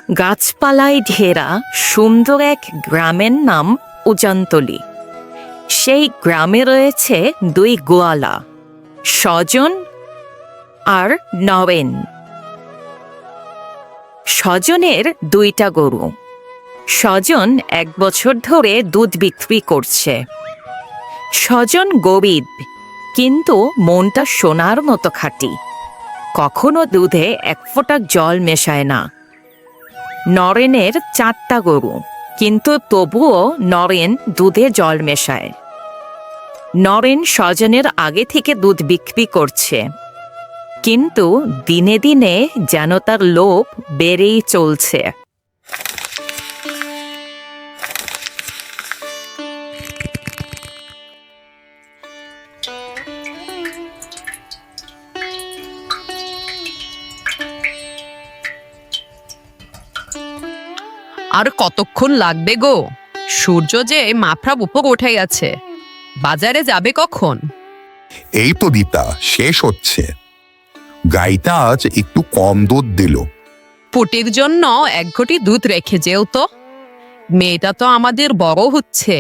গাছপালায় ঘেরা সুন্দর এক গ্রামের নাম উজানতলি। সেই গ্রামে রয়েছে দুই গোয়ালা, স্বজন আর নরেন। স্বজনের দুইটা গরু। স্বজন 1 বছর ধরে দুধ বিক্রি করছে। স্বজন গরিব, কিন্তু মনটা সোনার মতো খাঁটি। কখনো দুধে 1 ফোঁটা জল মেশায় না। নরেনের 4টা গরু, কিন্তু তবুও নরেন দুধে জল মেশায়। নরেন স্বজনের আগে থেকে দুধ বিক্রি করছে, কিন্তু দিনে দিনে যেন তার লোভ বেড়েই চলছে। আর কতক্ষণ লাগবে গো? সূর্য যে মাথা উপর উঠে গেছে। বাজারে যাবে কখন? এই তো দিতা, শেষ হচ্ছে। গাইটা আজ একটু কম দুধ দিল। পুটির জন্য 1 ঘটি দুধ রেখে যেও তো। মেয়েটা তো আমাদের বড় হচ্ছে।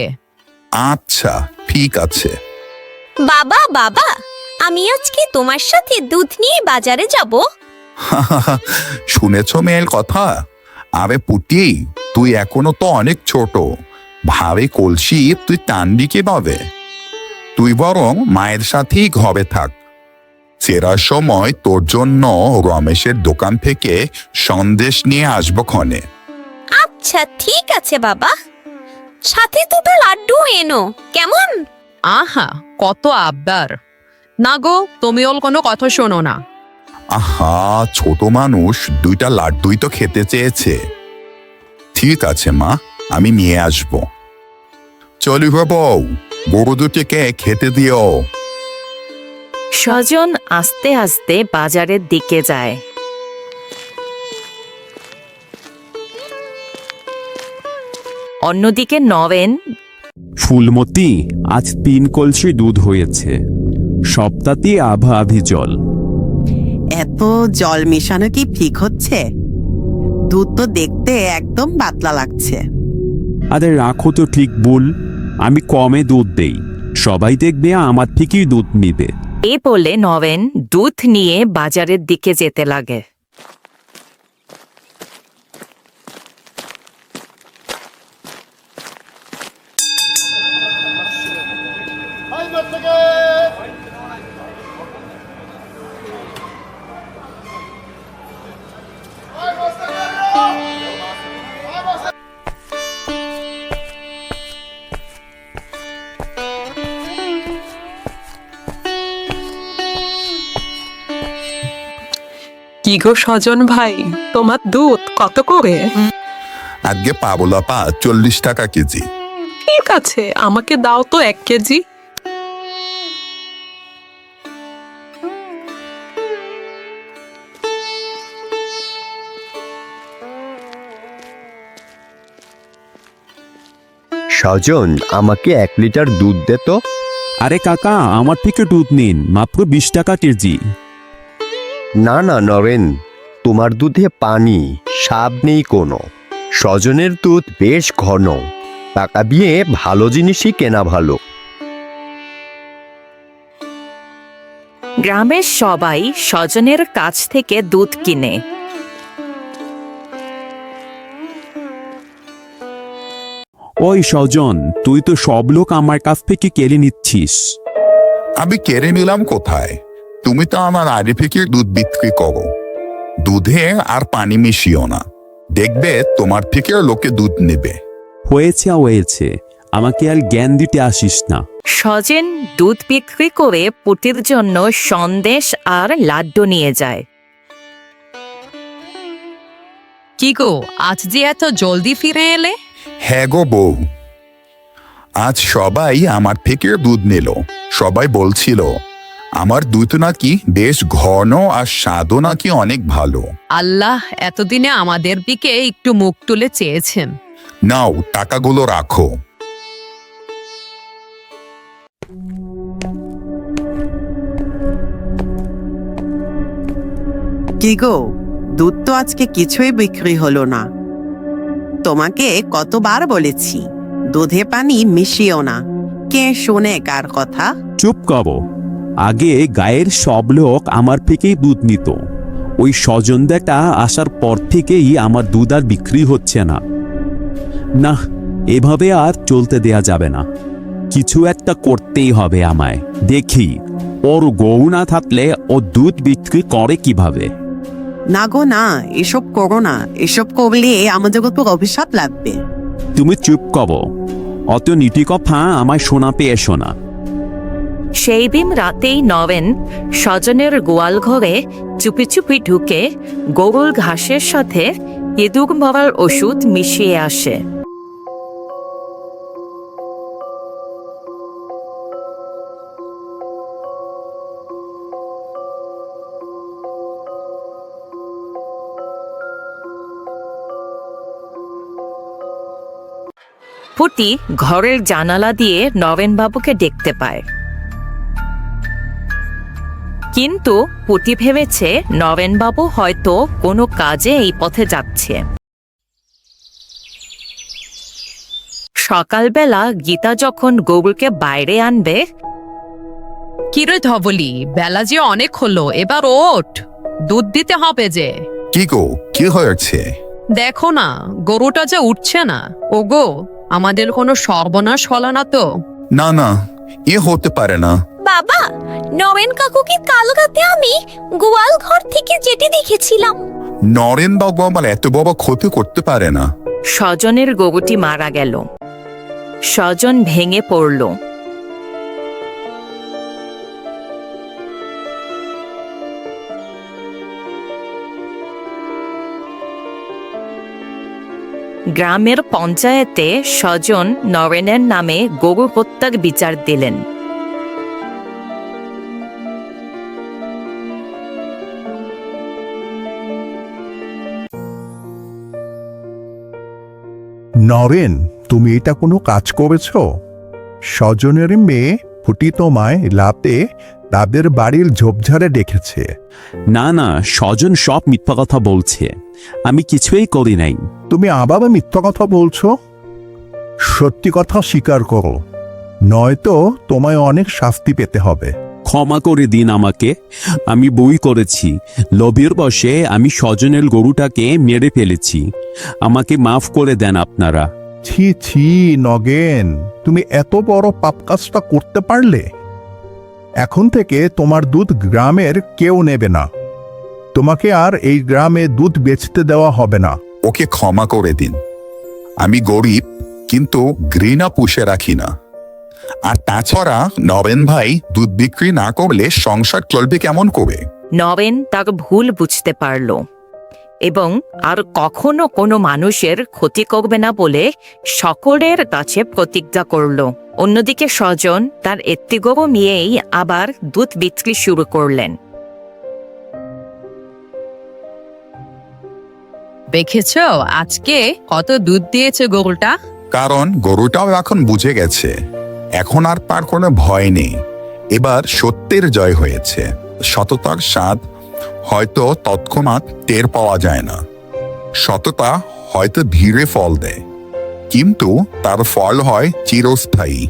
আচ্ছা, ঠিক আছে। বাবা বাবা, আমি আজকে তোমার সাথে দুধ নিয়ে বাজারে যাব। শুনেছ মেয়ের কথা? আরে পুটি, তুই এখনো তো অনেক ছোট। ভাবে কলসি তুই টানবি কিভাবে? তুই বরং মায়ের সাথেই ঘরে থাক। ফেরার সময় তোর জন্য রমেশের দোকান থেকে সন্দেশ নিয়ে আসবো ক্ষণে। আচ্ছা ঠিক আছে বাবা, সাথে দুটো লাড্ডু এনো, কেমন? আহা, কত আবদার। না গো, তুমি ওর কোনো কথা শোনো না। আহা, ছোট মানুষ 2টা লাড্ডুই তো খেতে চেয়েছে। ঠিক আছে মা, আমি নিয়ে আসবো। চলি বউ, গরু দুটিকে খেতে দিও। স্বজন আস্তে আস্তে বাজারের দিকে যায়। অন্যদিকে নরেন ফুলমতি, আজ 3 কলসি দুধ হয়েছে। সপ্তাহতে আভা আভি জল। এত জল মেশানো কি ঠিক হচ্ছে? দুধ তো দেখতে একদম পাতলা লাগছে। আরে রাখো তো ঠিক বল, আমি কমে দুধ দেই। সবাই দেখবে আমার থেকেই দুধ নিবে। এ বলে নরেন দুধ নিয়ে বাজারের দিকে যেতে লাগে। কি গো স্বজন ভাই, তোমার দুধ কত করে? আজকে পাবলাপা 40 টাকা কেজি। ঠিক আছে, আমাকে দাও তো 1 কেজি। স্বজন, আমাকে 1 লিটার দুধ দে তো। আরে কাকা, আমার থেকে দুধ নিন, মাত্র 20 টাকা কেজি। না না নরেন, তোমার দুধে পানি, স্বাদ নেই কোনো। স্বজনের দুধ বেশ ঘন, টাকা দিয়ে ভালো জিনিসই কেনা ভালো। গ্রামের সবাই স্বজনের কাছ থেকে দুধ কিনে। ওই স্বজন, তুই তো সব লোক আমার কাছ থেকে কেড়ে নিচ্ছিস। আমি কেড়ে নিলাম কোথায়? তুমি তো আমার আগে থেকে দুধ বিক্রি করো। দুধে আর পানি মিশিও না, দেখবে তোমার থেকে লোকে দুধ নেবে। হয়েছে, আমাকে আর জ্ঞান দিতে আসিস না। স্বজন দুধ বিক্রি করে পুটির জন্য সন্দেশ আর লাড্ডু নিয়ে যায়। কি গো, আজ যে এত জলদি ফিরে এলে? হ্যাঁ গো বউ, আজ সবাই আমার থেকে দুধ নিল। সবাই বলছিল আমার দুধ নাকি বেশ ঘন আর স্বাদও নাকি অনেক ভালো। আল্লাহ এতদিনে আমাদের দিকে একটু মুখ তুলে চেয়েছেন। নাও, টাকাগুলো রাখো। কি গো, দুধ তো আজকে কিছুই বিক্রি হলো না। তোমাকে কতবার বলেছি দুধে পানি মিশিও না। কে শোনে কার কথা? চুপ করো। আগে গায়ের সব লোক আমার থেকেই দুধ নিত। ওই স্বজনদাটা আসার পর থেকেই আমার দুধ আর বিক্রি হচ্ছে না। না, এভাবে আর চলতে দেয়া যাবে না। কিছু একটা করতেই হবে আমায়। দেখি ওর গরু না থাকলে ও দুধ বিক্রি করে কিভাবে। না গো না, এসব করো না। এসব করলে আমাদের উপর অভিশাপ লাগবে। তুমি চুপ করো। অত নীতি কথা আমায় শোনাতে এসো না। সেই দিন রাতেই নরেন স্বজনের গোয়াল ঘরে চুপি চুপি ঢুকে গরুর ঘাসের সাথে ইঁদুর মরার ওষুধ মিশিয়ে আসে। পুটি ঘরের জানালা দিয়ে নরেনবাবুকে দেখতে পায়, কিন্তু পুটি ভেবেছে নরেনবাবু হয়তো কোনো কাজে এই পথে যাচ্ছে। সকালবেলা গীতা যখন গরুকে বাইরে আনবে, কিরে ধবলি, বেলা যে অনেক হলো, এবার ওঠ, দুধ দিতে হবে যে। কি গো, কি হয়েছে? দেখো না, গরুটা যে উঠছে না। ওগো, আমাদের কোনো সর্বনাশ হলো না তো? না না, এ হতে পারে না। বাবা, নরেন কাকুকে কাল রাতে আমি গোয়াল ঘর থেকে যেতে দেখেছিলাম। নরেন বাবু আমার এত বড় ক্ষতি করতে পারে না। স্বজনের গরুটি মারা গেল। স্বজন ভেঙে পড়ল। গ্রামের পঞ্চায়েতে স্বজন নরেনের নামে গরু হত্যার বিচার দিলেন। নরেন, তুমি এটা কোনো কাজ করেছ? স্বজনের মেয়ে ফুটি তোমায় রাতে তাদের বাড়ির ঝোপঝাড়ে দেখেছে। না না, স্বজন সব মিথ্যা কথা বলছে। আমি কিছুই করি নাই। তুমি আবার মিথ্যা কথা বলছো? সত্যি কথা স্বীকার করো, নয়তো তোমায় অনেক শাস্তি পেতে হবে। ক্ষমা করে দিন আমাকে। আমি বই করেছি। লোভের বশে আমি স্বজনের গরুটাকে মেরে ফেলেছি। আমাকে মাফ করে দেন আপনারা। ছি ছি নগেন, তুমি এত বড় পাপ কাজটা করতে পারলে? এখন থেকে তোমার দুধ গ্রামের কেউ নেবে না। তোমাকে আর এই গ্রামে দুধ বেচতে দেওয়া হবে না। ওকে ক্ষমা করে দিন। আমি গরিব, কিন্তু ঘৃণা পুষে রাখি না। আর তাছাড়া নরেন ভাই দুধ বিক্রি না করলে সংসার চলবে কেমন করে? নরেন তার ভুল বুঝতে পারল এবং আর কখনো কোনো মানুষের ক্ষতি করবে না বলে সকলের কাছে প্রতিজ্ঞা করল। অন্যদিকে স্বজন তার একটি গরু নিয়েই আবার দুধ বিক্রি শুরু করলেন। দেখেছ আজকে কত দুধ দিয়েছে গরুটা? কারণ গরুটাও এখন বুঝে গেছে, এখন আর তার কোনো ভয় নেই। এবার সত্যের জয় হয়েছে। সততার স্বাদ হয়তো তৎক্ষণাৎ টের পাওয়া যায় না। সততা হয়তো ধীরে ফল দেয়, কিন্তু তার ফল হয় চিরস্থায়ী।